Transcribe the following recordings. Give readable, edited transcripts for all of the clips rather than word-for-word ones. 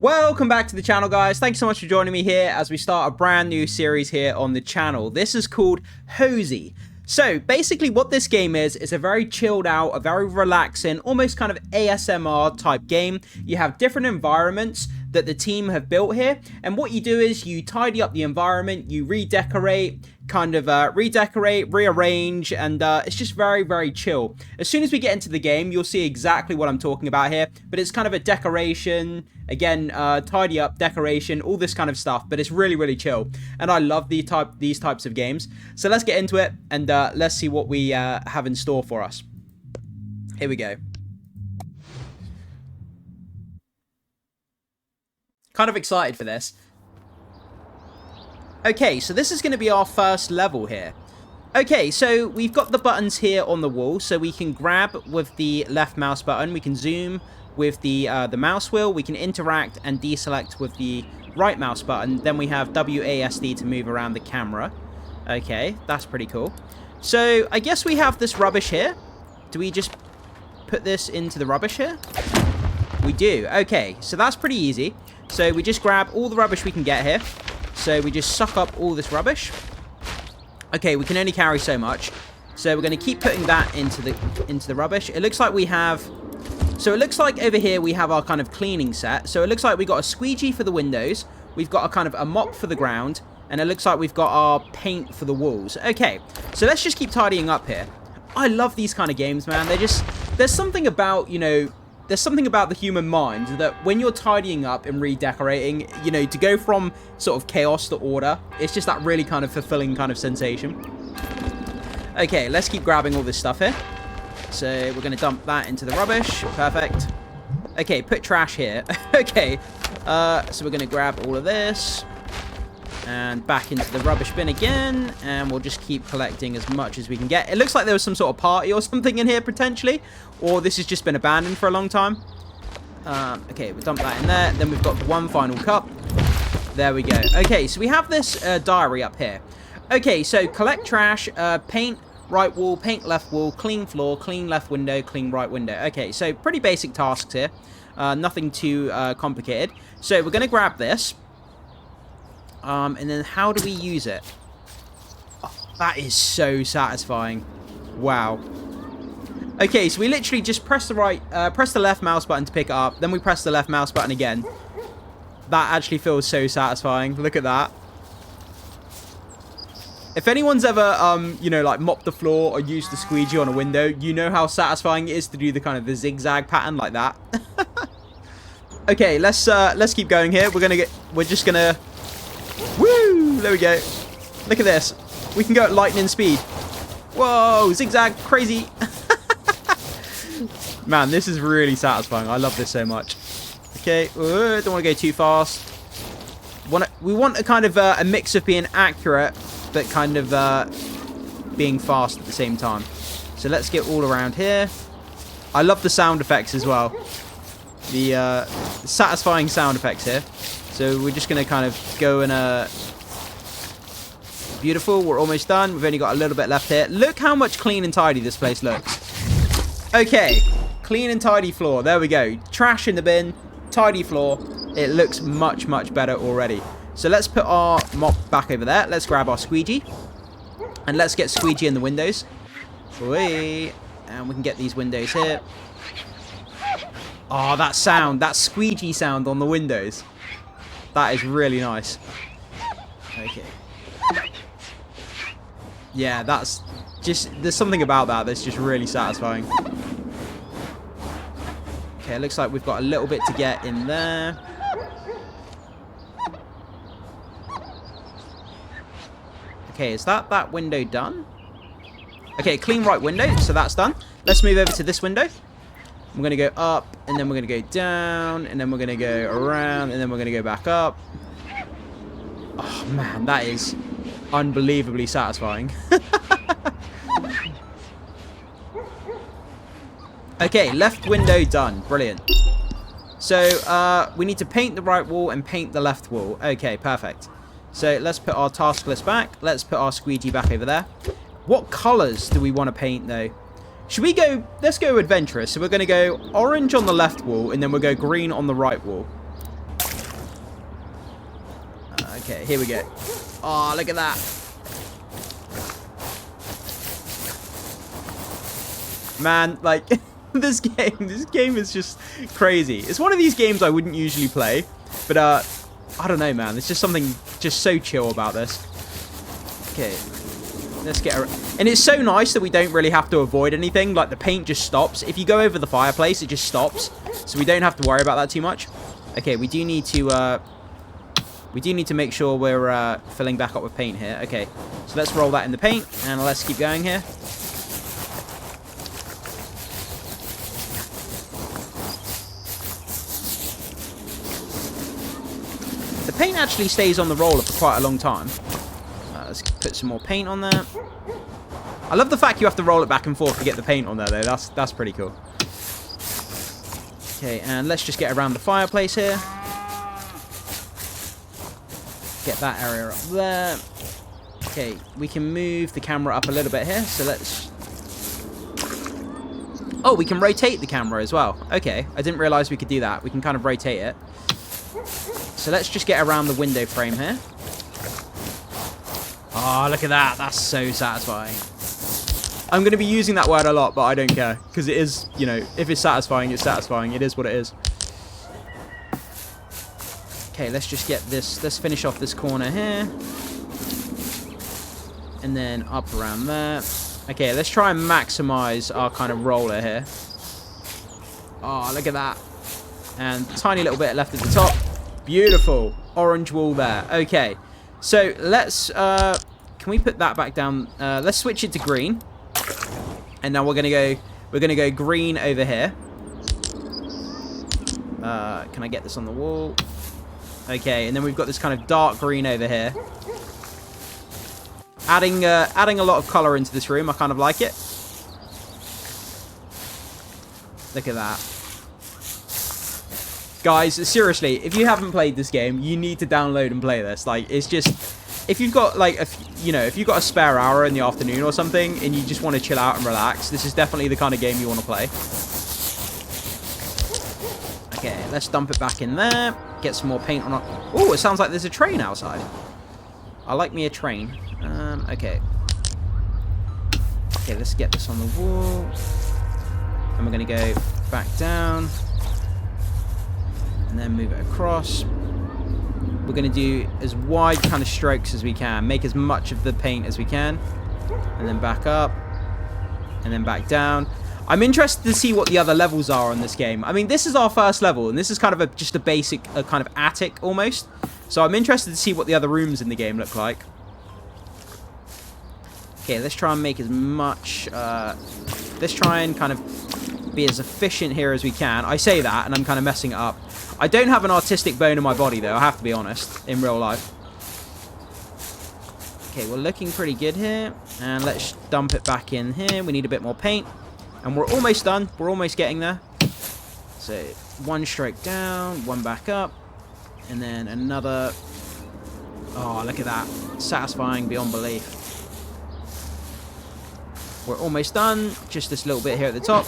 Welcome back to the channel, guys. Thanks so much for joining me here as we start a brand new series here on the channel. This is called Hozy. So basically what this game is a very chilled out, a very relaxing, almost kind of ASMR type game. You have different environments that the team have built here, and what you do is you tidy up the environment, you redecorate, rearrange, and it's just very, very chill. As soon as we get into the game, you'll see exactly what I'm talking about here, but it's kind of a decoration, again, tidy up, decoration, all this kind of stuff, but it's really, really chill, and I love these types of games. So let's get into it, and let's see what we have in store for us. Here we go. Kind of excited for this. Okay, so this is going to be our first level here. Okay, so we've got the buttons here on the wall, so we can grab with the left mouse button, we can zoom with the mouse wheel, we can interact and deselect with the right mouse button, then we have WASD to move around the camera. Okay, that's pretty cool. So, I guess we have this rubbish here. Do we just put this into the rubbish here? We do. Okay, so that's pretty easy. So we just grab all the rubbish we can get here. So we just suck up all this rubbish. Okay, we can only carry so much. So we're going to keep putting that into the rubbish. It looks like we have... So it looks like over here we have our kind of cleaning set. So it looks like we got a squeegee for the windows. We've got a kind of a mop for the ground. And it looks like we've got our paint for the walls. Okay, so let's just keep tidying up here. I love these kind of games, man. They're just... There's something about, you know... There's something about the human mind that when you're tidying up and redecorating, you know, to go from sort of chaos to order, it's just that really kind of fulfilling kind of sensation. Okay, let's keep grabbing all this stuff here. So we're going to dump that into the rubbish. Perfect. Okay, put trash here. Okay, so we're going to grab all of this and back into the rubbish bin again, and we'll just keep collecting as much as we can get. It looks like there was some sort of party or something in here potentially, or this has just been abandoned for a long time. Okay, we'll dump that in there. Then we've got one final cup. There we go. Okay, so we have this diary up here. Okay, so collect trash, paint right wall, paint left wall, clean floor, clean left window, clean right window. Okay, so pretty basic tasks here. Nothing too complicated. So we're going to grab this. And then how do we use it? Oh, that is so satisfying. Wow. Okay, so we literally just press the left mouse button to pick it up. Then we press the left mouse button again. That actually feels so satisfying. Look at that. If anyone's ever, you know, like mopped the floor or used the squeegee on a window, you know how satisfying it is to do the kind of the zigzag pattern like that. Okay, let's keep going here. We're just gonna. Woo! There we go. Look at this. We can go at lightning speed. Whoa! Zigzag. Crazy. Man, this is really satisfying. I love this so much. Okay. Don't want to go too fast. We want a kind of a mix of being accurate, but kind of being fast at the same time. So let's get all around here. I love the sound effects as well. The satisfying sound effects here. So we're just going to kind of go in a... Beautiful, we're almost done. We've only got a little bit left here. Look how much clean and tidy this place looks. Okay, clean and tidy floor. There we go. Trash in the bin, tidy floor. It looks much, much better already. So let's put our mop back over there. Let's grab our squeegee. And let's get squeegee in the windows. Whee. And we can get these windows here. Oh, that sound, that squeegee sound on the windows. That is really nice. Okay. Yeah, that's just... There's something about that that's just really satisfying. Okay, it looks like we've got a little bit to get in there. Okay, is that window done? Okay, clean right window, so that's done. Let's move over to this window. We're going to go up, and then we're going to go down, and then we're going to go around, and then we're going to go back up. Oh, man, that is unbelievably satisfying. Okay, left window done. Brilliant. So, we need to paint the right wall and paint the left wall. Okay, perfect. So, let's put our task list back. Let's put our squeegee back over there. What colours do we want to paint, though? Should we go... Let's go adventurous. So we're going to go orange on the left wall, and then we'll go green on the right wall. Okay, here we go. Oh, look at that. Man, like, this game is just crazy. It's one of these games I wouldn't usually play, but I don't know, man. There's just something just so chill about this. Okay, let's get around. And it's so nice that we don't really have to avoid anything. Like, the paint just stops. If you go over the fireplace, it just stops. So we don't have to worry about that too much. Okay, we do need to make sure we're filling back up with paint here. Okay, so let's roll that in the paint, and let's keep going here. The paint actually stays on the roller for quite a long time. Let's put some more paint on there. I love the fact you have to roll it back and forth to get the paint on there, though. That's pretty cool. Okay, and let's just get around the fireplace here. Get that area up there. Okay, we can move the camera up a little bit here. So let's... Oh, we can rotate the camera as well. Okay, I didn't realize we could do that. We can kind of rotate it. So let's just get around the window frame here. Oh, look at that. That's so satisfying. I'm going to be using that word a lot, but I don't care. Because it is, you know, if it's satisfying, it's satisfying. It is what it is. Okay, let's just get this. Let's finish off this corner here. And then up around there. Okay, let's try and maximize our kind of roller here. Oh, look at that. And tiny little bit left at the top. Beautiful. Orange wall there. Okay. So let's, can we put that back down? Let's switch it to green. And now we're going to go green over here. Can I get this on the wall? Okay, and then we've got this kind of dark green over here. Adding a lot of color into this room. I kind of like it. Look at that. Guys, seriously, if you haven't played this game, you need to download and play this. Like, it's just, if you've got like if you've got a spare hour in the afternoon or something and you just want to chill out and relax, this is definitely the kind of game you want to play. Okay, let's dump it back in there. Get some more paint on it. Oh, it sounds like there's a train outside. I like me a train. Okay. Okay, let's get this on the wall. And we're going to go back down. And then move it across. We're going to do as wide kind of strokes as we can. Make as much of the paint as we can. And then back up. And then back down. I'm interested to see what the other levels are on this game. I mean, this is our first level. And this is kind of just a basic kind of attic almost. So I'm interested to see what the other rooms in the game look like. Okay, let's try and make as much... let's try and kind of be as efficient here as we can. I say that, and I'm kind of messing it up. I don't have an artistic bone in my body, though. I have to be honest, in real life. Okay, we're looking pretty good here. And let's dump it back in here. We need a bit more paint. And we're almost done. We're almost getting there. So, one stroke down, one back up. And then another... Oh, look at that. Satisfying beyond belief. We're almost done. Just this little bit here at the top.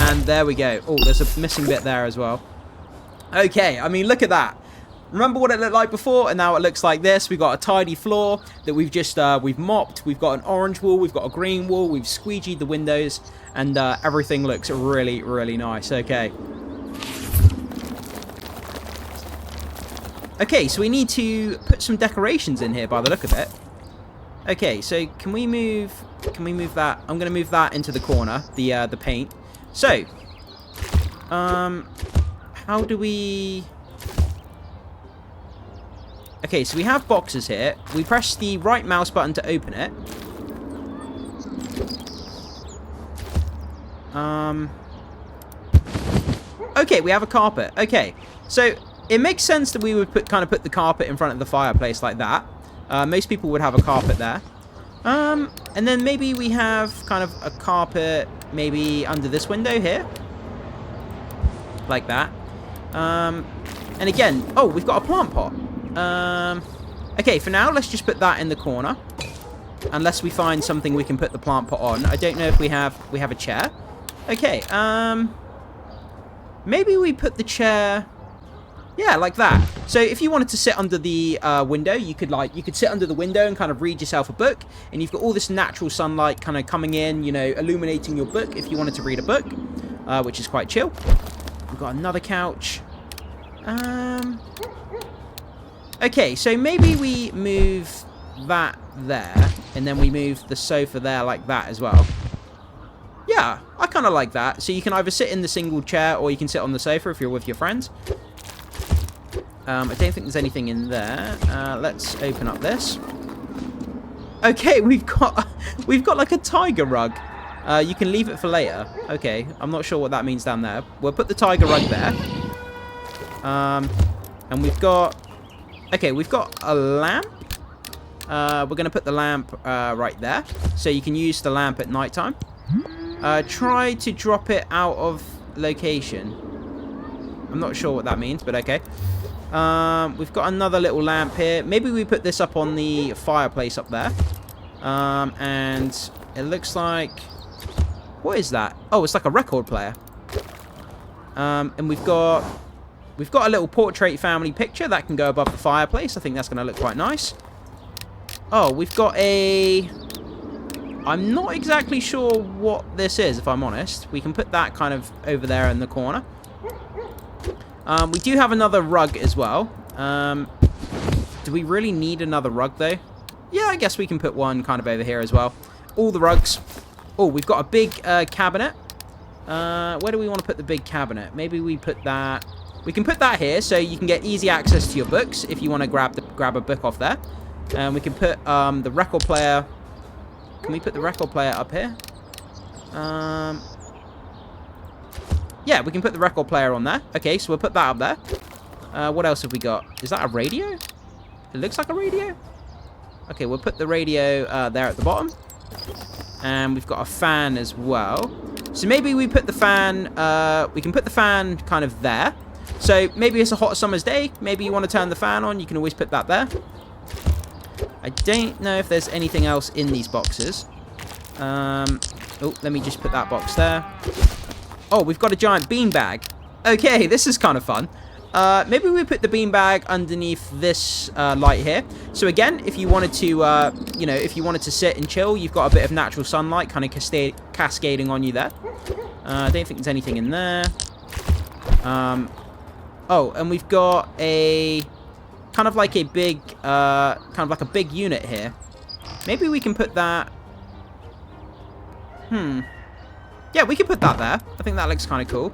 And there we go. Oh, there's a missing bit there as well. Okay, I mean, look at that. Remember what it looked like before? And now it looks like this. We've got a tidy floor that we've just, we've mopped. We've got an orange wall. We've got a green wall. We've squeegeed the windows. And everything looks really, really nice. Okay. Okay, so we need to put some decorations in here by the look of it. Okay, so can we move that? I'm going to move that into the corner, the paint. So, how do we... Okay, so we have boxes here. We press the right mouse button to open it. Okay, we have a carpet. Okay, so it makes sense that we would kind of put the carpet in front of the fireplace like that. Most people would have a carpet there. And then maybe we have kind of a carpet maybe under this window here. Like that. And again, oh, we've got a plant pot. Okay, for now, let's just put that in the corner. Unless we find something we can put the plant pot on. I don't know if we have a chair. Okay, maybe we put the chair... Yeah, like that. So if you wanted to sit under the window, you could sit under the window and kind of read yourself a book, and you've got all this natural sunlight kind of coming in, you know, illuminating your book if you wanted to read a book, which is quite chill. We've got another couch. Okay, so maybe we move that there, and then we move the sofa there like that as well. Yeah, I kind of like that. So you can either sit in the single chair, or you can sit on the sofa if you're with your friends. I don't think there's anything in there. Let's open up this. Okay, we've got like a tiger rug. You can leave it for later. Okay, I'm not sure what that means down there. We'll put the tiger rug there. And we've got a lamp. We're gonna put the lamp right there, so you can use the lamp at nighttime. Try to drop it out of location. I'm not sure what that means, but okay. We've got another little lamp here. Maybe we put this up on the fireplace up there. And it looks like... What is that? Oh, it's like a record player. And we've got a little portrait family picture that can go above the fireplace. I think that's going to look quite nice. Oh, we've got a... I'm not exactly sure what this is, if I'm honest. We can put that kind of over there in the corner. We do have another rug as well. Do we really need another rug, though? Yeah, I guess we can put one kind of over here as well. All the rugs. Oh, we've got a big cabinet. Where do we want to put the big cabinet? Maybe we put that... We can put that here, so you can get easy access to your books if you want to grab a book off there. And we can put the record player... Can we put the record player up here? Yeah, we can put the record player on there. Okay, so we'll put that up there. What else have we got? Is that a radio? It looks like a radio. Okay, we'll put the radio there at the bottom. And we've got a fan as well. So maybe we put the fan... we can put the fan kind of there. So maybe it's a hot summer's day. Maybe you want to turn the fan on. You can always put that there. I don't know if there's anything else in these boxes. Oh, let me just put that box there. Oh, we've got a giant beanbag. Okay, this is kind of fun. Maybe we put the beanbag underneath this light here. So again, if you wanted to, you know, if you wanted to sit and chill, you've got a bit of natural sunlight kind of cascading on you there. I don't think there's anything in there. Oh, and we've got a kind of like a big, unit here. Maybe we can put that. Yeah, we can put that there. I think that looks kind of cool.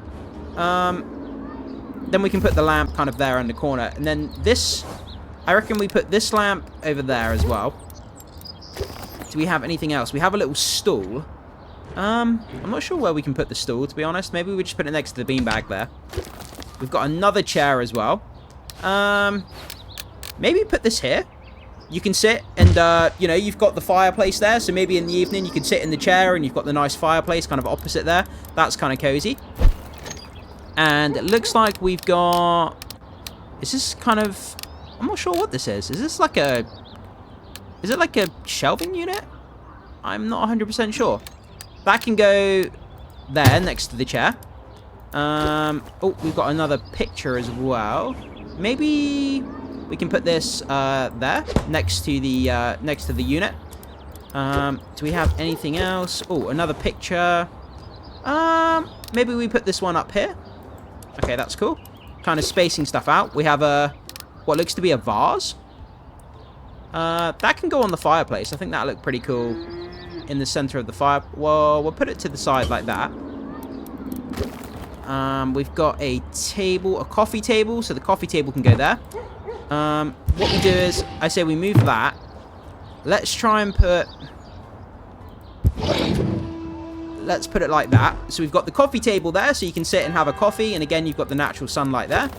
Then we can put the lamp kind of there in the corner. And then this, I reckon we put this lamp over there as well. Do we have anything else? We have a little stool. I'm not sure where we can put the stool, to be honest. Maybe we just put it next to the beanbag there. We've got another chair as well. Maybe put this here. You can sit and, you know, you've got the fireplace there. So maybe in the evening you can sit in the chair and you've got the nice fireplace kind of opposite there. That's kind of cozy. And it looks like we've got... Is this kind of... I'm not sure what this is. Is this like a... Is it like a shelving unit? I'm not 100% sure. That can go there next to the chair. Oh, we've got another picture as well. Maybe we can put this there next to the unit. Do we have anything else? Oh, another picture. Maybe we put this one up here. Okay, that's cool. Kind of spacing stuff out. We have a what looks to be a vase. That can go on the fireplace. I think that looked pretty cool in the center of the fire. Well, we'll put it to the side like that. We've got a table, a coffee table, so the coffee table can go there. What we do is, I say we move that. Let's try and put... Let's put it like that. So we've got the coffee table there, so you can sit and have a coffee. And again, you've got the natural sunlight there.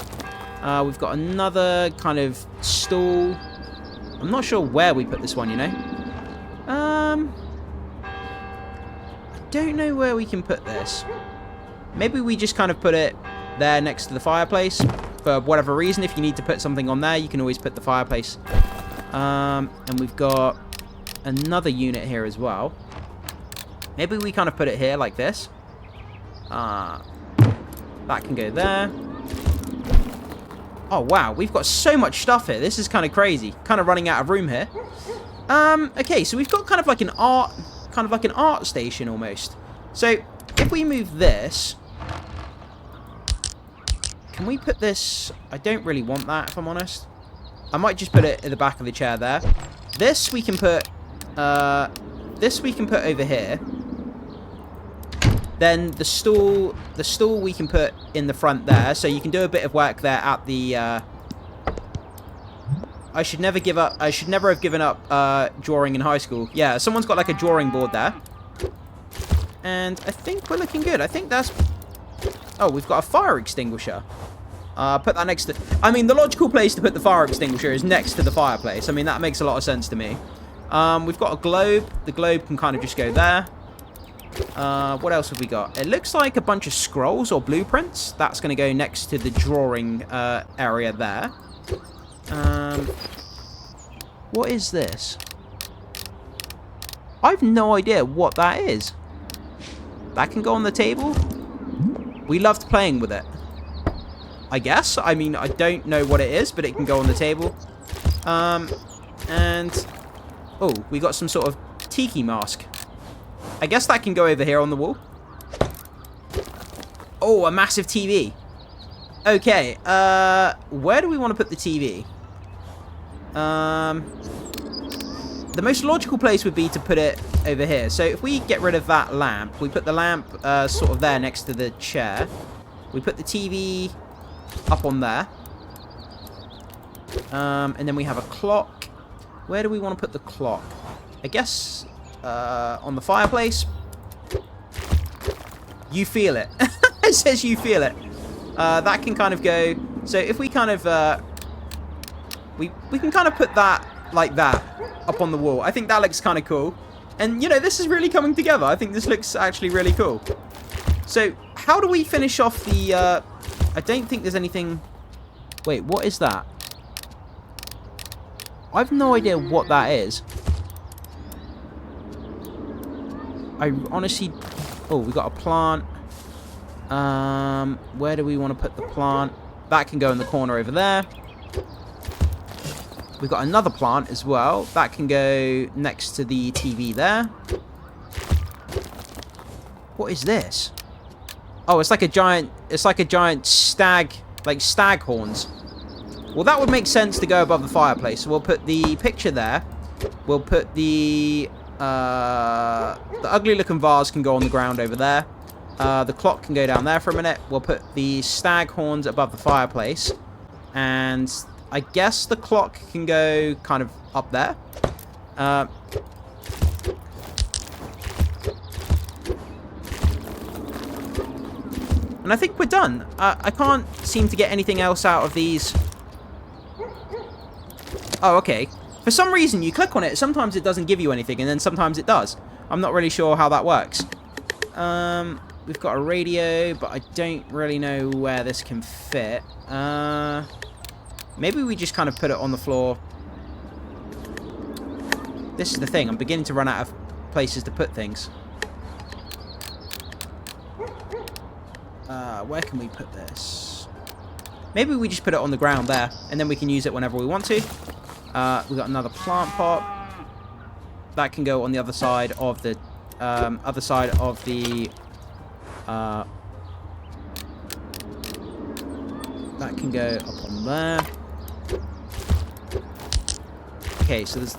We've got another kind of stool. I'm not sure where we put this one, you know. I don't know where we can put this. Maybe we just kind of put it there next to the fireplace. For whatever reason, if you need to put something on there, you can always put the fireplace. And we've got another unit here as well. Maybe we kind of put it here like this. That can go there. Oh, wow. We've got so much stuff here. This is kind of crazy. Kind of running out of room here. Okay, so we've got kind of like an art station almost. So if we move this, can we put this? I don't really want that, if I'm honest. I might just put it in the back of the chair there. This we can put over here. Then the stool we can put in the front there, so you can do a bit of work there at the I should never have given up drawing in high school. Yeah, someone's got like a drawing board there. And I think we're looking good. I think that's... Oh, we've got a fire extinguisher. Put that next to... I mean, the logical place to put the fire extinguisher is next to the fireplace. I mean, that makes a lot of sense to me. We've got a globe. The globe can kind of just go there. What else have we got? It looks like a bunch of scrolls or blueprints. That's going to go next to the drawing area there. What is this? I have no idea what that is. That can go on the table? We loved playing with it, I guess. I mean, I don't know what it is, but it can go on the table. And... Oh, we got some sort of tiki mask. I guess that can go over here on the wall. Oh, a massive TV. Okay, where do we want to put the TV? The most logical place would be to put it over here. So if we get rid of that lamp, we put the lamp sort of there next to the chair. We put the TV up on there. And then we have a clock. Where do we want to put the clock? I guess on the fireplace. You feel it. It says you feel it. That can kind of go... So if we kind of... We can kind of put that like that up on the wall. I think that looks kind of cool. And, you know, this is really coming together. I think this looks actually really cool. So, how do we finish off the... I don't think there's anything... Wait, what is that? I have no idea what that is. I honestly... Oh, we got a plant. Where do we want to put the plant? That can go in the corner over there. We've got another plant as well. That can go next to the TV there. What is this? Oh, it's like a giant stag, like stag horns. Well, that would make sense to go above the fireplace. So we'll put the picture there. We'll put the ugly looking vase can go on the ground over there. The clock can go down there for a minute. We'll put the stag horns above the fireplace. And I guess the clock can go kind of up there. And I think we're done. I can't seem to get anything else out of these. Oh, okay. For some reason, you click on it. Sometimes it doesn't give you anything, and then sometimes it does. I'm not really sure how that works. We've got a radio, but I don't really know where this can fit. Maybe we just kind of put it on the floor. This is the thing. I'm beginning to run out of places to put things. Where can we put this? Maybe we just put it on the ground there, and then we can use it whenever we want to. We've got another plant pot. That can go on the other side of the... that can go up on there. Okay, so there's...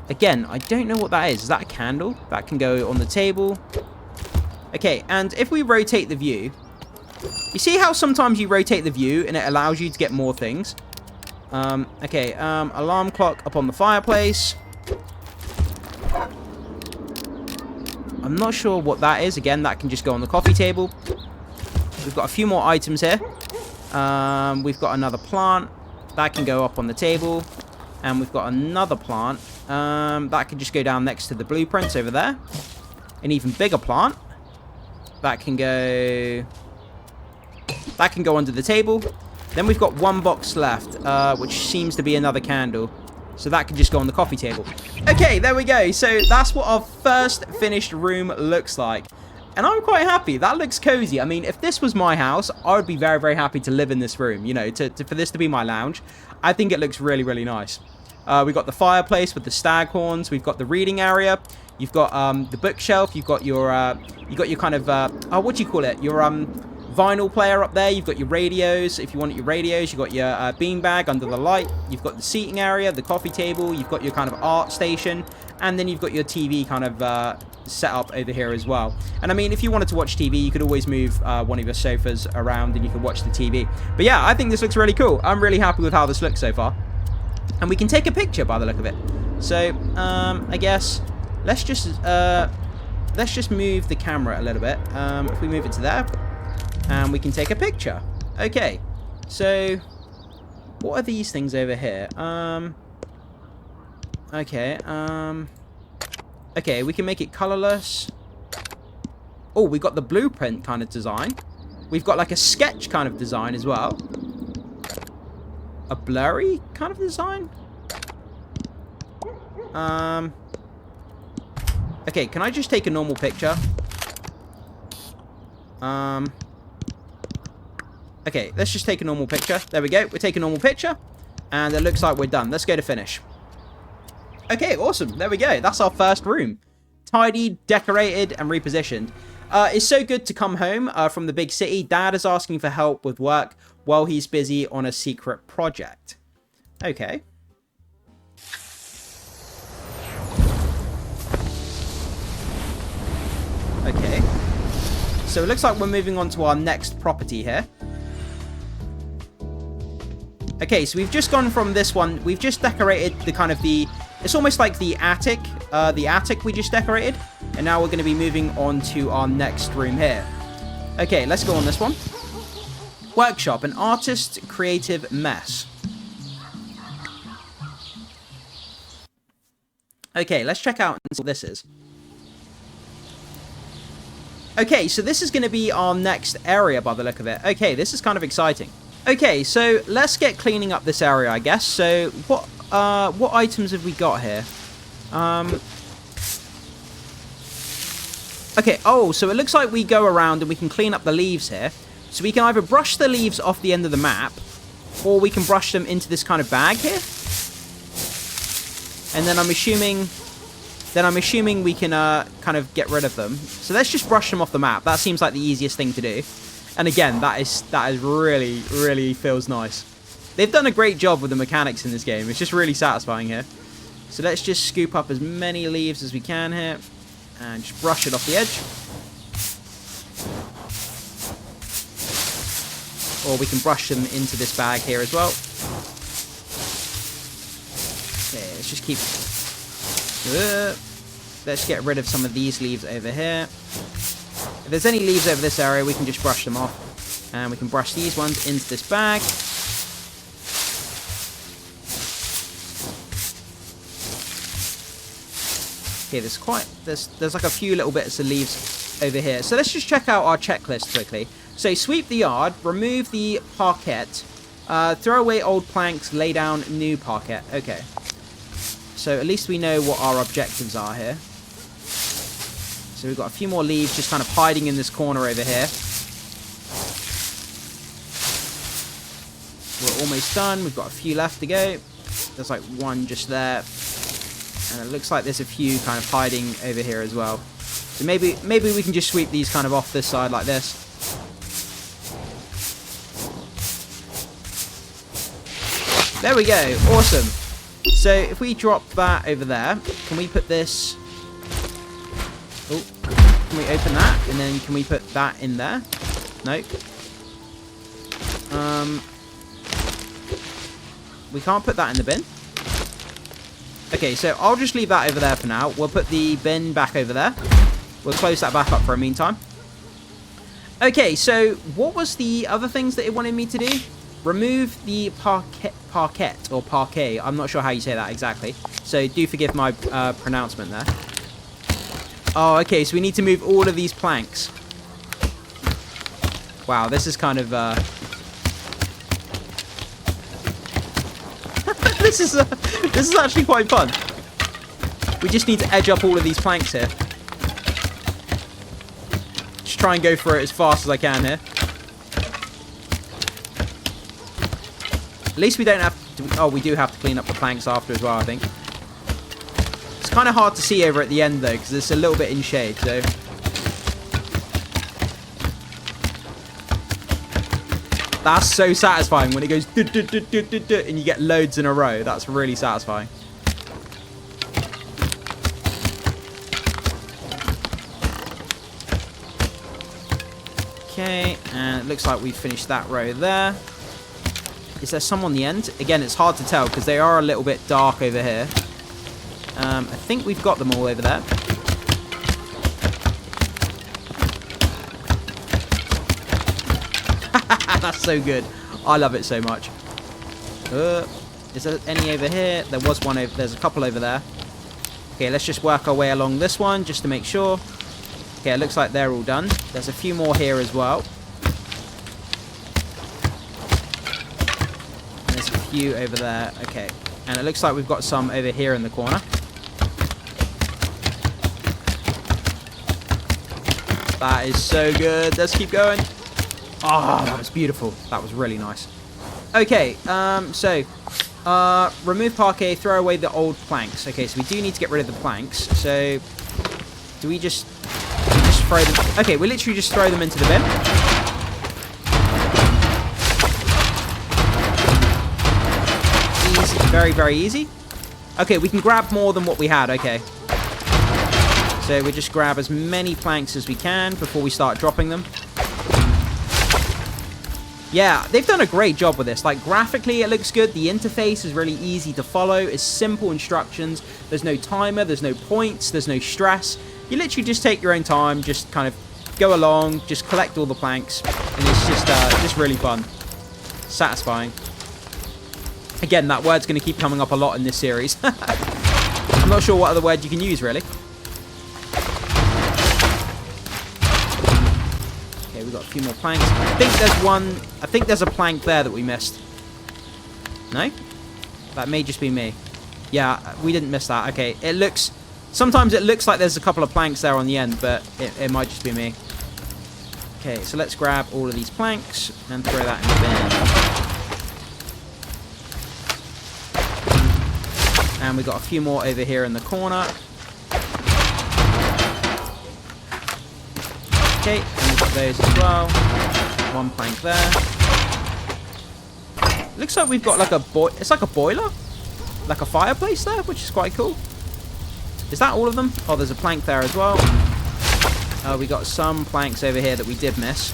Again, I don't know what that is. Is that a candle? That can go on the table. Okay, and if we rotate the view... You see how sometimes you rotate the view and it allows you to get more things? Okay, alarm clock up on the fireplace. I'm not sure what that is. Again, that can just go on the coffee table. We've got a few more items here. We've got another plant. That can go up on the table. And we've got another plant. That can just go down next to the blueprints over there. An even bigger plant. That can go... That can go under the table. Then we've got one box left, which seems to be another candle. So that can just go on the coffee table. Okay, there we go. So that's what our first finished room looks like. And I'm quite happy. That looks cozy. I mean, if this was my house, I would be very, very happy to live in this room. You know, for this to be my lounge. I think it looks really, really nice. We've got the fireplace with the stag horns. We've got the reading area. You've got the bookshelf. You've got your kind of what do you call it? Your vinyl player up there. You've got your radios. If you want your radios, you've got your beanbag under the light. You've got the seating area, the coffee table. You've got your kind of art station, and then you've got your TV kind of set up over here as well. And I mean, if you wanted to watch TV, you could always move one of your sofas around, and you could watch the TV. But yeah, I think this looks really cool. I'm really happy with how this looks so far. And we can take a picture by the look of it. So I guess let's just move the camera a little bit. If we move it to there, and we can take a picture. Okay, so what are these things over here? Okay, we can make it colorless. Oh, we got the blueprint kind of design. We've got like a sketch kind of design as well. A blurry kind of design. Okay, can I just take a normal picture? Okay, let's just take a normal picture. There we go. We're taking a normal picture. And it looks like we're done. Let's go to finish. Okay, awesome. There we go. That's our first room. Tidied, decorated, and repositioned. It's so good to come home from the big city. Dad is asking for help with work while he's busy on a secret project. Okay. Okay. So it looks like we're moving on to our next property here. Okay, so we've just gone from this one. We've just decorated the kind of the... It's almost like the attic. The attic we just decorated. And now we're going to be moving on to our next room here. Okay, let's go on this one. Workshop, an artist's creative mess. Okay, let's check out what this is. Okay, so this is going to be our next area by the look of it. Okay, this is kind of exciting. Okay, so let's get cleaning up this area, I guess. So what items have we got here? Okay, oh, so it looks like we go around and we can clean up the leaves here. So we can either brush the leaves off the end of the map, or we can brush them into this kind of bag here. And then I'm assuming we can kind of get rid of them. So let's just brush them off the map. That seems like the easiest thing to do. And again, that is really, really feels nice. They've done a great job with the mechanics in this game. It's just really satisfying here. So let's just scoop up as many leaves as we can here. And just brush it off the edge. Or we can brush them into this bag here as well. Okay, let's just keep... let's get rid of some of these leaves over here. If there's any leaves over this area, we can just brush them off. And we can brush these ones into this bag. Okay, there's like a few little bits of leaves over here. So let's just check out our checklist quickly. So sweep the yard, remove the parquet, throw away old planks, lay down new parquet. Okay. So at least we know what our objectives are here. So we've got a few more leaves just kind of hiding in this corner over here. We're almost done. We've got a few left to go. There's like one just there. And it looks like there's a few kind of hiding over here as well. So maybe we can just sweep these kind of off this side like this. There we go. Awesome. So if we drop that over there, can we put this... Oh, can we open that? And then can we put that in there? Nope. We can't put that in the bin. Okay, so I'll just leave that over there for now. We'll put the bin back over there. We'll close that back up for a meantime. Okay, so what was the other things that it wanted me to do? Remove the parquet or parquet. I'm not sure how you say that exactly. So do forgive my pronouncement there. Oh, okay, so we need to move all of these planks. Wow, this is kind of... This is actually quite fun. We just need to edge up all of these planks here. just try and go for it as fast as I can here. At least we don't have to... Oh, we do have to clean up the planks after as well, I think. It's kind of hard to see over at the end, though, because it's a little bit in shade, so... That's so satisfying when it goes... and you get loads in a row. That's really satisfying. Okay, and it looks like we've finished that row there. Is there some on the end? Again, it's hard to tell because they are a little bit dark over here. I think we've got them all over there. That's so good. I love it so much. Is there any over here? There was one over... There's a couple over there. Okay, let's just work our way along this one just to make sure. Okay, it looks like they're all done. There's a few more here as well. And there's a few over there. Okay. And it looks like we've got some over here in the corner. That is so good. Let's keep going. Oh, that was beautiful. That was really nice. Okay, remove parquet, throw away the old planks. Okay, so we do need to get rid of the planks. So, do we just throw them? Okay, we literally just throw them into the bin. Easy, very, very easy. Okay, we can grab more than what we had. Okay. So we just grab as many planks as we can before we start dropping them. Yeah, they've done a great job with this. Like, graphically, it looks good. The interface is really easy to follow. It's simple instructions. There's no timer. There's no points. There's no stress. You literally just take your own time. Just kind of go along. Just collect all the planks. And it's just really fun. Satisfying. Again, that word's going to keep coming up a lot in this series. I'm not sure what other word you can use, really. We've got a few more planks. I think there's a plank there that we missed. No? That may just be me. Yeah, we didn't miss that. Okay, sometimes it looks like there's a couple of planks there on the end, but it might just be me. Okay, so let's grab all of these planks and throw that in the bin. And we've got a few more over here in the corner. Okay, and we've got those as well. One plank there. Looks like we've got like it's like a boiler? Like a fireplace there, which is quite cool. Is that all of them? Oh, there's a plank there as well. We got some planks over here that we did miss.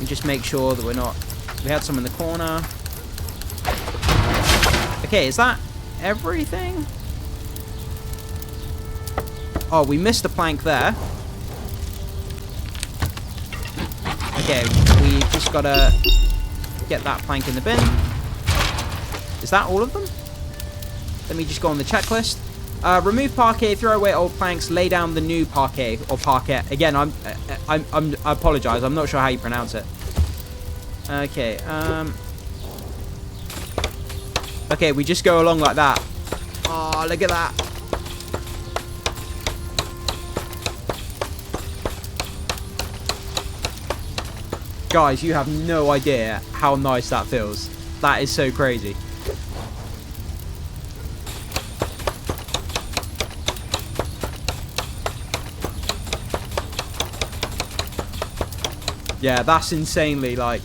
We just make sure that we had some in the corner. Okay, is that everything? Oh, we missed a plank there. Okay, we just gotta get that plank in the bin. Is that all of them? Let me just go on the checklist. Remove parquet, throw away old planks, lay down the new parquet or parquet. Again, I apologize. I'm not sure how you pronounce it. Okay. Okay, we just go along like that. Oh, look at that. Guys, you have no idea how nice that feels. That is so crazy. Yeah, that's insanely, like...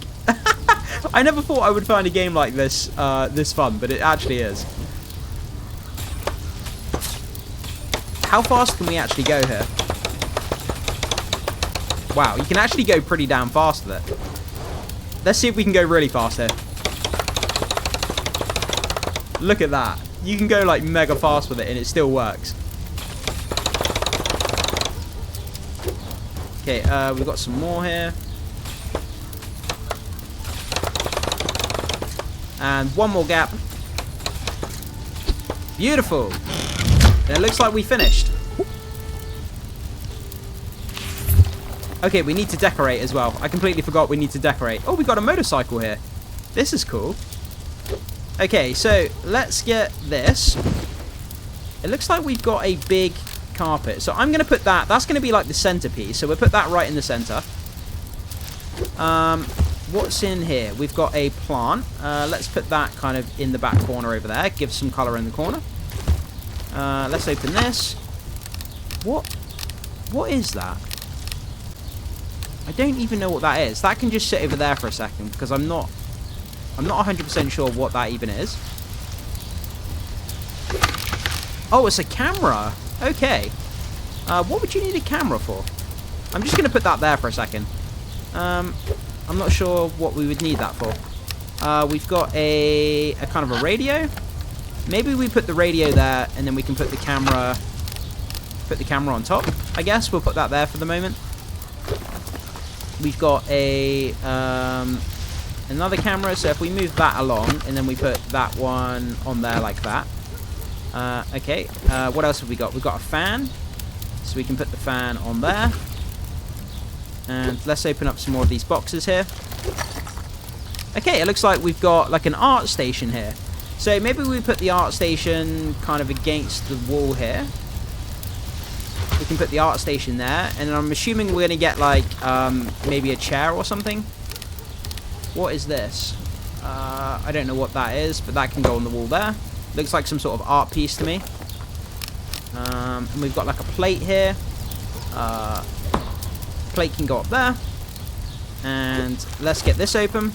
I never thought I would find a game like this, this fun, but it actually is. How fast can we actually go here? Wow, you can actually go pretty damn fast with it. Let's see if we can go really fast here. Look at that. You can go like mega fast with it and it still works. Okay, we've got some more here. And one more gap. Beautiful. And it looks like we finished. Okay, we need to decorate as well. I completely forgot we need to decorate. Oh, we got a motorcycle here. This is cool. Okay, so let's get this. It looks like we've got a big carpet. So I'm going to put that. That's going to be like the centerpiece. So we'll put that right in the center. What's in here? We've got a plant. Let's put that kind of in the back corner over there. Give some color in the corner. Let's open this. What is that? I don't even know what that is. That can just sit over there for a second because I'm not 100% sure what that even is. Oh, it's a camera. Okay. What would you need a camera for? I'm just going to put that there for a second. I'm not sure what we would need that for. We've got a kind of a radio. Maybe we put the radio there and then we can put the camera on top. I guess we'll put that there for the moment. We've got a another camera, so if we move that along and then we put that one on there like that. Okay, what else have we got? We've got a fan, so we can put the fan on there. And let's open up some more of these boxes here. Okay, it looks like we've got like an art station here. So maybe we put the art station kind of against the wall here. We can put the art station there, and I'm assuming we're going to get like maybe a chair or something. What is this? I don't know what that is, but that can go on the wall there. Looks like some sort of art piece to me. And we've got like a plate here. Plate can go up there. And let's get this open.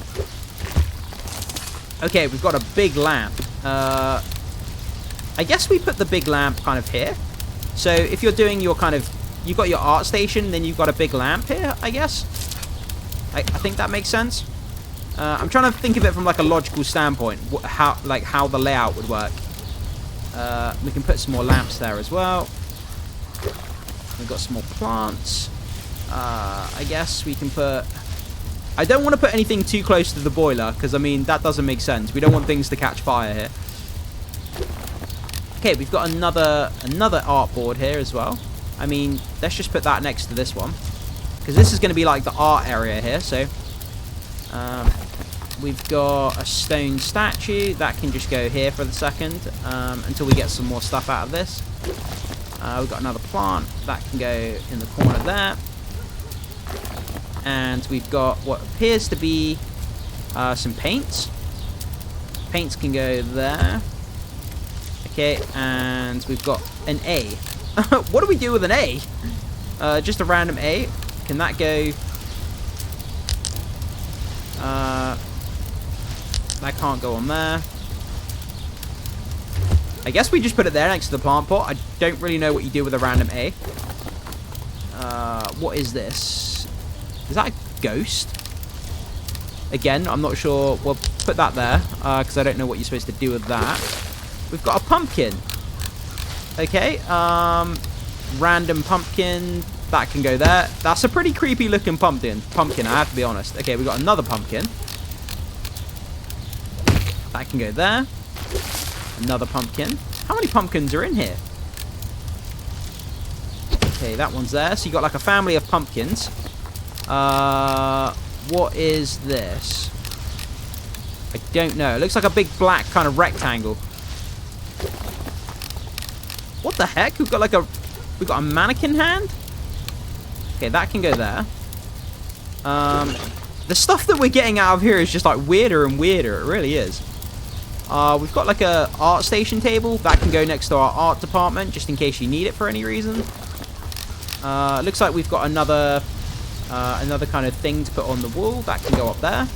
Okay, we've got a big lamp. I guess we put the big lamp kind of here. So if you're doing your kind of, you've got your art station, then you've got a big lamp here, I guess. I think that makes sense. I'm trying to think of it from like a logical standpoint, how the layout would work. We can put some more lamps there as well. We've got some more plants. I guess we can put... I don't want to put anything too close to the boiler, because, I mean, that doesn't make sense. We don't want things to catch fire here. Okay, we've got another art board here as well. I mean, let's just put that next to this one, because this is going to be like the art area here. So we've got a stone statue that can just go here for the second until we get some more stuff out of this. We've got another plant that can go in the corner there, and we've got what appears to be some paints. Paints can go there. Okay, and we've got an A. What do we do with an A? Just a random A. Can that go? That can't go on there. I guess we just put it there next to the plant pot. I don't really know what you do with a random A. What is this? Is that a ghost? Again, I'm not sure. We'll put that there because I don't know what you're supposed to do with that. We've got a pumpkin. Okay. Random pumpkin. That can go there. That's a pretty creepy looking pumpkin, I have to be honest. Okay, we've got another pumpkin. That can go there. Another pumpkin. How many pumpkins are in here? Okay, that one's there. So you got like a family of pumpkins. What is this? I don't know. It looks like a big black kind of rectangle. What the heck? We've got a mannequin hand? Okay, that can go there. The stuff that we're getting out of here is just like weirder and weirder. It really is. We've got like a art station table that can go next to our art department, just in case you need it for any reason. Looks like we've got another kind of thing to put on the wall that can go up there.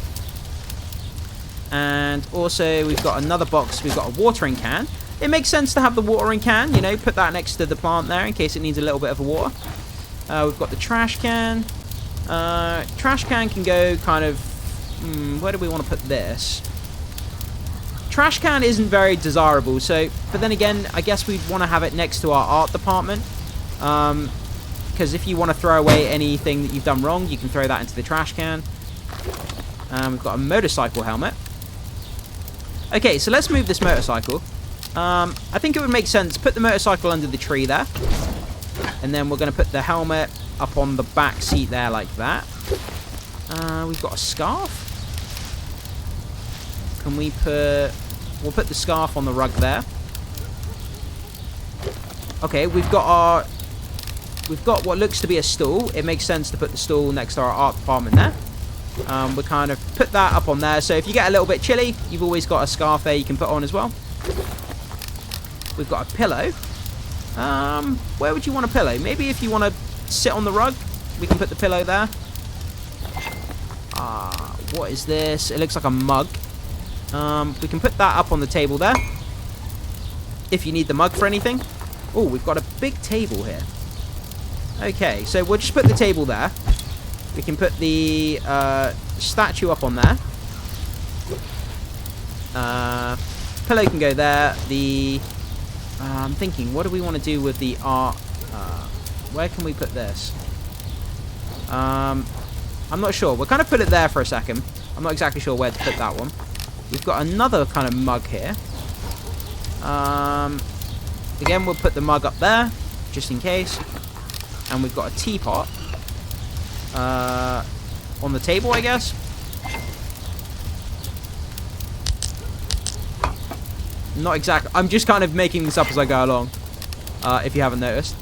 And also we've got another box. We've got a watering can. It makes sense to have the watering can, you know, put that next to the plant there in case it needs a little bit of water. We've got the trash can. Trash can can go kind of... where do we want to put this? Trash can isn't very desirable, so... But then again, I guess we'd want to have it next to our art department. Because if you want to throw away anything that you've done wrong, you can throw that into the trash can. We've got a motorcycle helmet. Okay, so let's move this motorcycle. I think it would make sense. Put the motorcycle under the tree there. And then we're going to put the helmet up on the back seat there like that. We've got a scarf. Can we put... We'll put the scarf on the rug there. Okay, we've got our we've got what looks to be a stool. It makes sense to put the stool next to our art department there. We kind of put that up on there. So if you get a little bit chilly, you've always got a scarf there you can put on as well. We've got a pillow. Where would you want a pillow? Maybe if you want to sit on the rug, we can put the pillow there. What is this? It looks like a mug. We can put that up on the table there, if you need the mug for anything. Oh, we've got a big table here. Okay, so we'll just put the table there. We can put the statue up on there. Pillow can go there. I'm thinking, what do we want to do with the art? Where can we put this? I'm not sure. We'll kind of put it there for a second. I'm not exactly sure where to put that one. We've got another kind of mug here. Again, we'll put the mug up there, just in case. And we've got a teapot on the table, I guess. Not exactly. I'm just kind of making this up as I go along, if you haven't noticed.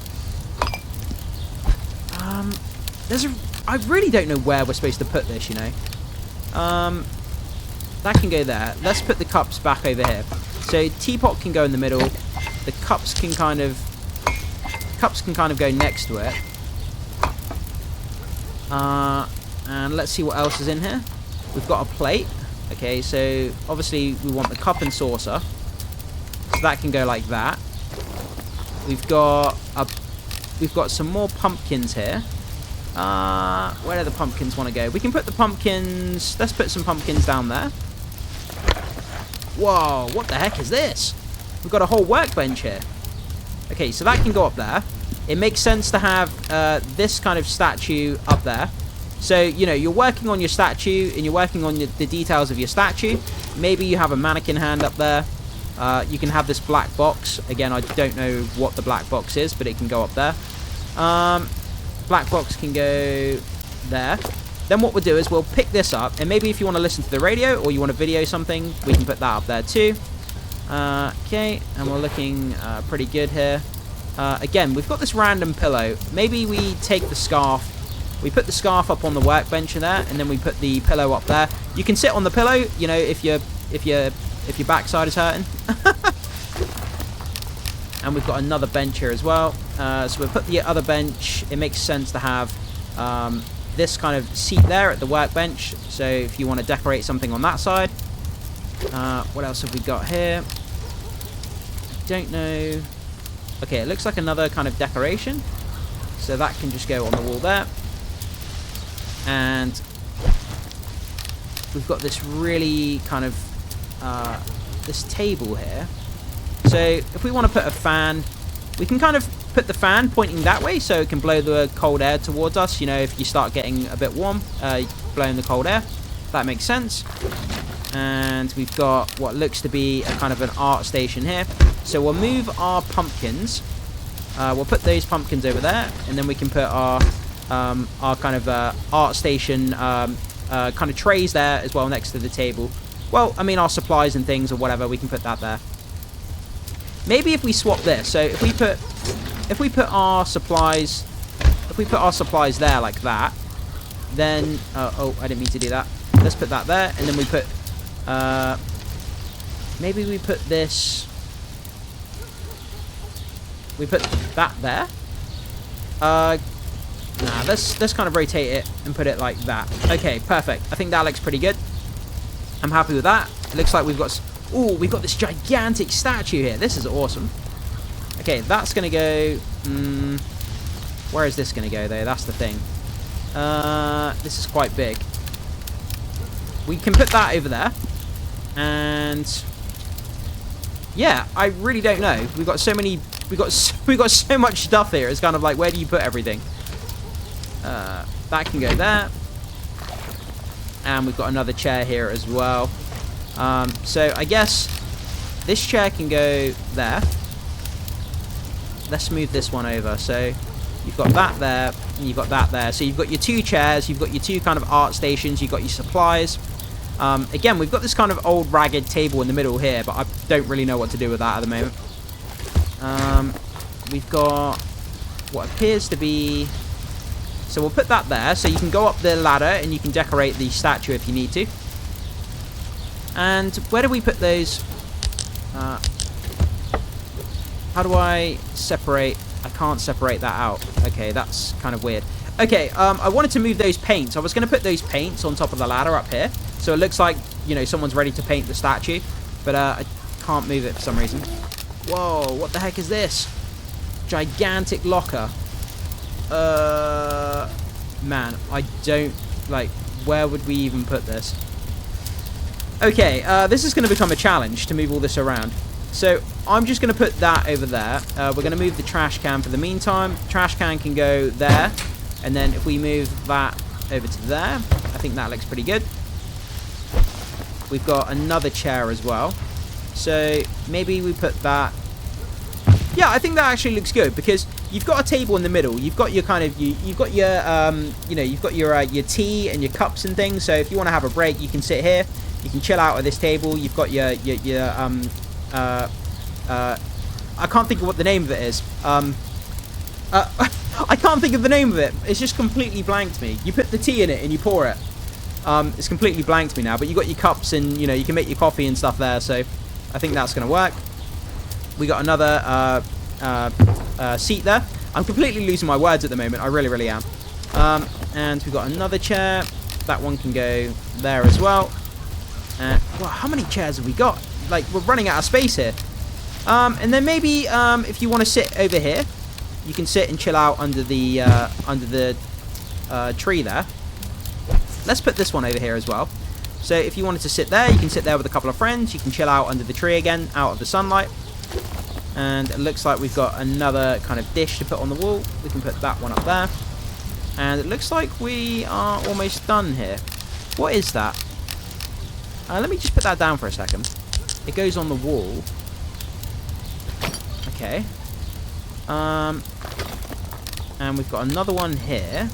I really don't know where we're supposed to put this, you know. That can go there. Let's put the cups back over here. So teapot can go in the middle. The cups can kind of go next to it. And let's see what else is in here. We've got a plate. Okay, so obviously we want the cup and saucer. So that can go like that. We've got some more pumpkins here. Where do the pumpkins want to go? We can put the pumpkins... Let's put some pumpkins down there. Whoa, what the heck is this? We've got a whole workbench here. Okay, so that can go up there. It makes sense to have this kind of statue up there. So, you know, you're working on your statue and you're working on the details of your statue. Maybe you have a mannequin hand up there. You can have this black box. Again, I don't know what the black box is, but it can go up there. Black box can go there. Then what we'll do is we'll pick this up, and maybe if you want to listen to the radio or you want to video something, we can put that up there too. Okay, and we're looking pretty good here. Again, we've got this random pillow. Maybe we take the scarf. We put the scarf up on the workbench in there, and then we put the pillow up there. You can sit on the pillow, you know, if your backside is hurting. And we've got another bench here as well. So we'll put the other bench. It makes sense to have this kind of seat there at the workbench. So if you want to decorate something on that side. What else have we got here? I don't know. Okay, it looks like another kind of decoration. So that can just go on the wall there. And we've got this really kind of this table here. So if we want to put a fan, we can kind of put the fan pointing that way so it can blow the cold air towards us. You know, if you start getting a bit warm, blowing the cold air. That makes sense. And we've got what looks to be a kind of an art station here. So we'll move our pumpkins. We'll put those pumpkins over there, and then we can put our kind of art station kind of trays there as well next to the table. Well, I mean our supplies and things or whatever, we can put that there. Maybe if we swap this, so if we put our supplies, there like that, then oh, I didn't mean to do that. Let's put that there, and then we put maybe we put this. We put that there. Nah, let's kind of rotate it and put it like that. Okay, perfect. I think that looks pretty good. I'm happy with that. It looks like we've got... Ooh, we've got this gigantic statue here. This is awesome. Okay, that's going to go... where is this going to go, though? That's the thing. This is quite big. We can put that over there. And... yeah, I really don't know. We've got so many... We've got so much stuff here. It's kind of like, where do you put everything? That can go there. And we've got another chair here as well. So I guess this chair can go there. Let's move this one over. So you've got that there, and you've got that there. So you've got your two chairs, you've got your two kind of art stations, you've got your supplies. Again, we've got this kind of old ragged table in the middle here, but I don't really know what to do with that at the moment. We've got what appears to be... So we'll put that there. So you can go up the ladder and you can decorate the statue if you need to. And where do we put those? How do I separate? I can't separate that out. Okay, that's kind of weird. Okay, I wanted to move those paints. I was going to put those paints on top of the ladder up here. So it looks like, you know, someone's ready to paint the statue. But I can't move it for some reason. Whoa, what the heck is this? Gigantic locker. Man, I don't... Like, where would we even put this? Okay, this is going to become a challenge to move all this around. So, I'm just going to put that over there. We're going to move the trash can for the meantime. Trash can can go there. And then if we move that over to there, I think that looks pretty good. We've got another chair as well. So, maybe we put that... Yeah, I think that actually looks good because you've got a table in the middle. You've got your kind of... You've got your, you know, you've got your tea and your cups and things. So, if you want to have a break, you can sit here. You can chill out at this table. You've got your I can't think of what the name of it is. I can't think of the name of it. It's just completely blanked me. You put the tea in it and you pour it. It's completely blanked me now. But you got your cups and, you know, you can make your coffee and stuff there. So I think that's going to work. We got another seat there. I'm completely losing my words at the moment. I really, really am. And we've got another chair. That one can go there as well. Well, how many chairs have we got? Like, we're running out of space here. And then maybe if you want to sit over here, you can sit and chill out under the tree there. Let's put this one over here as well. So if you wanted to sit there, you can sit there with a couple of friends. You can chill out under the tree again, out of the sunlight. And it looks like we've got another kind of dish to put on the wall. We can put that one up there. And it looks like we are almost done here. What is that? Let me just put that down for a second. It goes on the wall. Okay. And we've got another one here.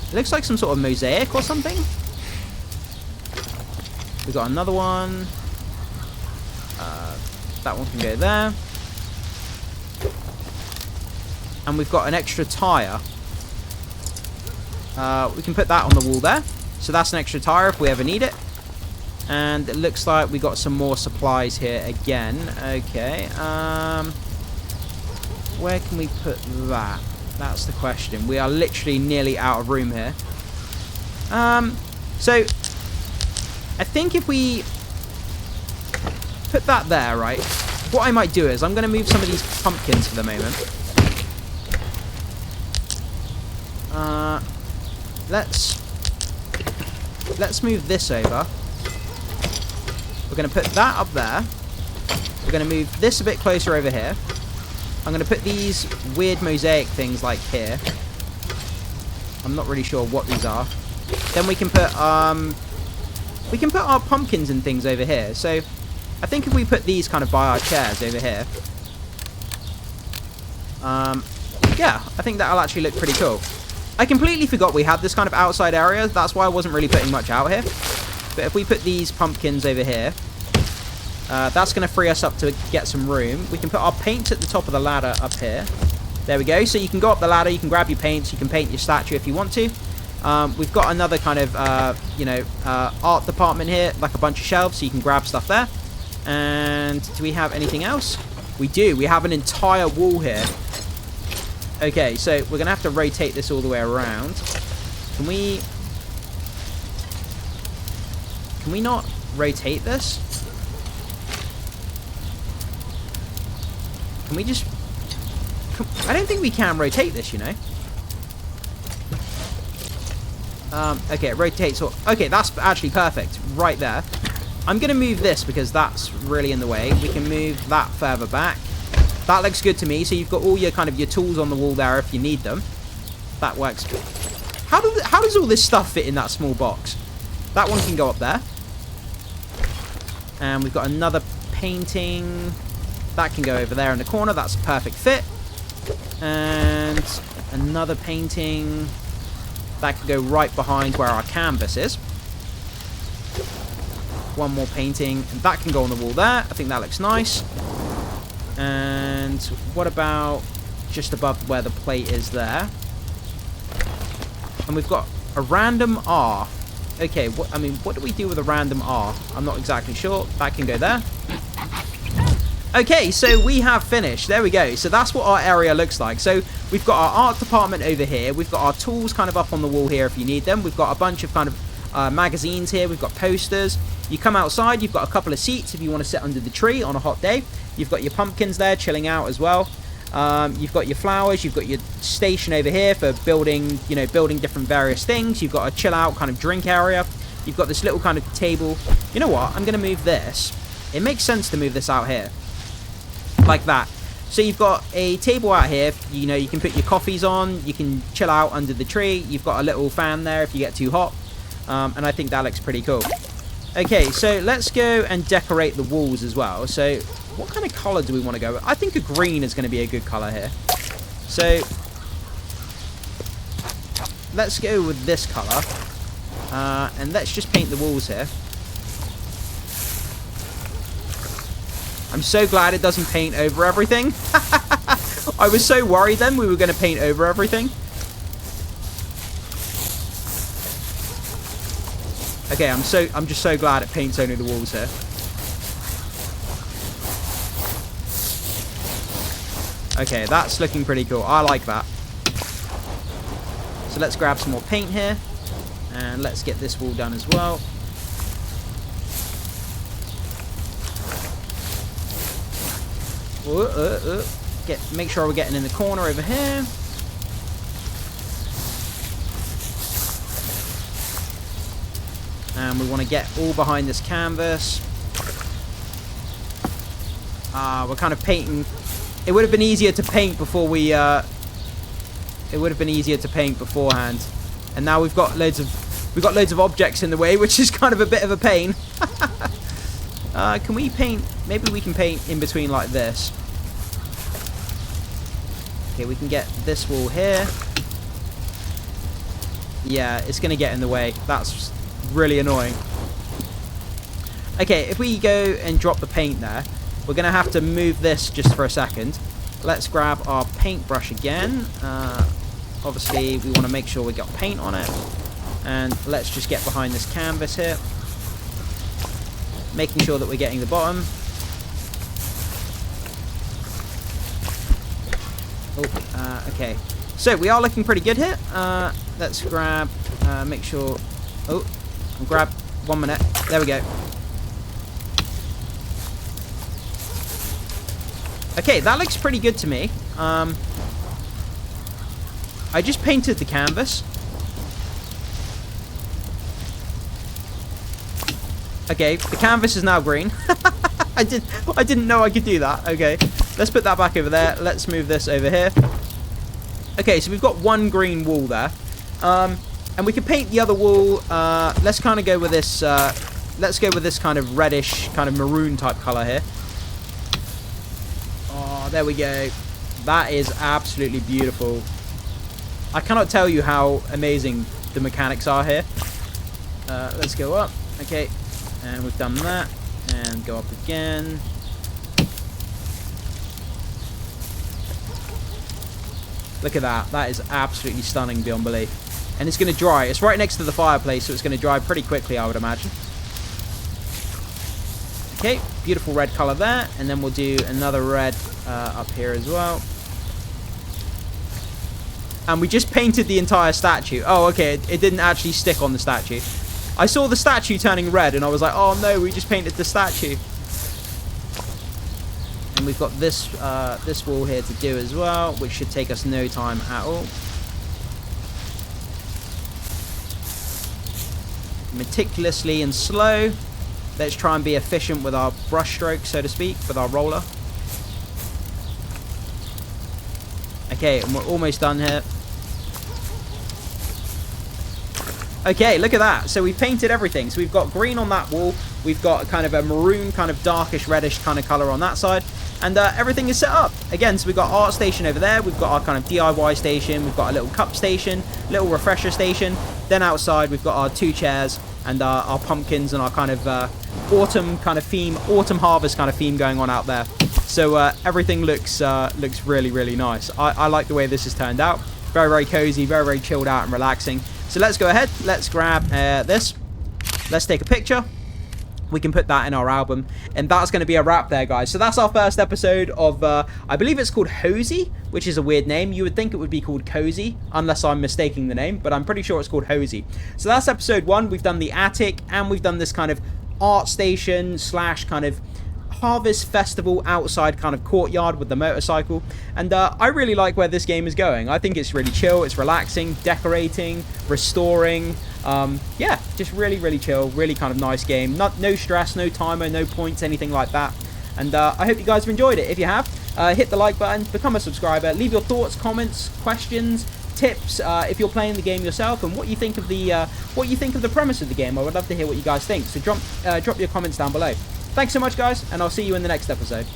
It looks like some sort of mosaic or something. We've got another one. That one can go there. And we've got an extra tire. We can put that on the wall there. So that's an extra tire if we ever need it. And it looks like we got some more supplies here again. Okay. Where can we put that? That's the question. We are literally nearly out of room here. So I think if we put that there, right? What I might do is I'm going to move some of these pumpkins for the moment. Let's move this over. We're going to put that up there. We're going to move this a bit closer over here. I'm going to put these weird mosaic things like here. I'm not really sure what these are. Then we can put our pumpkins and things over here. So I think if we put these kind of by our chairs over here, yeah, I think that'll actually look pretty cool. I completely forgot we had this kind of outside area. That's why I wasn't really putting much out here. But if we put these pumpkins over here, that's going to free us up to get some room. We can put our paints at the top of the ladder up here. There we go. So you can go up the ladder, you can grab your paints, you can paint your statue if you want to. We've got another kind of, art department here, like a bunch of shelves, so you can grab stuff there. And do we have anything else? We do. We have an entire wall here. Okay, so we're going to have to rotate this all the way around. Can we not rotate this? Can we just... I don't think we can rotate this, you know. Okay, it rotates. Okay, that's actually perfect. Right there. I'm going to move this because that's really in the way. We can move that further back. That looks good to me. So you've got all your kind of your tools on the wall there if you need them. That works. How does all this stuff fit in that small box? That one can go up there. And we've got another painting. That can go over there in the corner. That's a perfect fit. And another painting. That can go right behind where our canvas is. One more painting. And that can go on the wall there. I think that looks nice. And what about just above where the plate is there. And we've got a random R. Okay, what do we do with a random R? I'm not exactly sure. That can go there. Okay, so we have finished. There we go. So that's what our area looks like. So we've got our art department over here. We've got our tools kind of up on the wall here if you need them. We've got a bunch of kind of magazines here. We've got posters. You come outside, you've got a couple of seats if you want to sit under the tree on a hot day. You've got your pumpkins there chilling out as well. You've got your flowers. You've got your station over here for building, building different various things. You've got a chill out kind of drink area. You've got this little kind of table. You know what? I'm going to move this. It makes sense to move this out here. Like that. So you've got a table out here. You can put your coffees on. You can chill out under the tree. You've got a little fan there if you get too hot. And I think that looks pretty cool. Okay, so let's go and decorate the walls as well. So what kind of color do we want to go with? I think a green is going to be a good color here. So let's go with this color. And let's just paint the walls here. I'm so glad it doesn't paint over everything. I was so worried then we were going to paint over everything. Okay, I'm just so glad it paints only the walls here. Okay, that's looking pretty cool. I like that. So let's grab some more paint here. And let's get this wall done as well. Make sure we're getting in the corner over here. And we want to get all behind this canvas. We're kind of painting. It would have been easier to paint before we. It would have been easier to paint beforehand. And now we've got loads of objects in the way, which is kind of a bit of a pain. Can we paint? Maybe we can paint in between like this. Okay, we can get this wall here. Yeah, it's going to get in the way. That's really annoying. Okay, if we go and drop the paint there, we're going to have to move this just for a second. Let's grab our paintbrush again. Obviously, we want to make sure we got paint on it. And let's just get behind this canvas here. Making sure that we're getting the bottom. Okay. So we are looking pretty good here. Let's grab, make sure. Oh, grab 1 minute. There we go. Okay, that looks pretty good to me. I just painted the canvas. Okay, the canvas is now green. I didn't know I could do that. Okay, let's put that back over there. Let's move this over here. Okay, so we've got one green wall there. And we can paint the other wall. Let's kind of go with this. Let's go with this kind of reddish, kind of maroon type color here. Oh, there we go. That is absolutely beautiful. I cannot tell you how amazing the mechanics are here. Let's go up. Okay, and we've done that. And go up again. Look at that. That is absolutely stunning beyond belief. And it's going to dry. It's right next to the fireplace, so it's going to dry pretty quickly, I would imagine. Okay, beautiful red color there. And then we'll do another red up here as well. And we just painted the entire statue. Oh, okay. It didn't actually stick on the statue. I saw the statue turning red, and I was like, oh no, we just painted the statue. And we've got this this wall here to do as well, which should take us no time at all. Meticulously and slow. Let's try and be efficient with our brush stroke, so to speak, with our roller. Okay, and we're almost done here. Okay, look at that. So we've painted everything. So we've got green on that wall. We've got kind of a maroon, kind of darkish reddish kind of color on that side. And everything is set up. Again, so we've got art station over there. We've got our kind of DIY station. We've got a little cup station, little refresher station. Then outside, we've got our 2 chairs and our pumpkins and our kind of autumn kind of theme, autumn harvest kind of theme going on out there. So everything looks really, really nice. I like the way this has turned out. Very, very cozy, very, very chilled out and relaxing. So let's go ahead. Let's grab this. Let's take a picture. We can put that in our album, and that's going to be a wrap there, guys. So that's our first episode of, I believe it's called Hozy, which is a weird name. You would think it would be called Cosy, unless I'm mistaking the name, but I'm pretty sure it's called Hozy. So that's episode 1. We've done the attic, and we've done this kind of art station slash kind of harvest festival outside kind of courtyard with the motorcycle, and I really like where this game is going. I think it's really chill, it's relaxing, decorating, restoring, yeah, just really, really chill, really kind of nice game. No stress, no timer, no points, anything like that. And I hope you guys have enjoyed it. If you have, hit the like button, become a subscriber, leave your thoughts, comments, questions, tips if you're playing the game yourself, and what you think of the premise of the game. I would love to hear what you guys think, so drop your comments down below. Thanks so much, guys, and I'll see you in the next episode.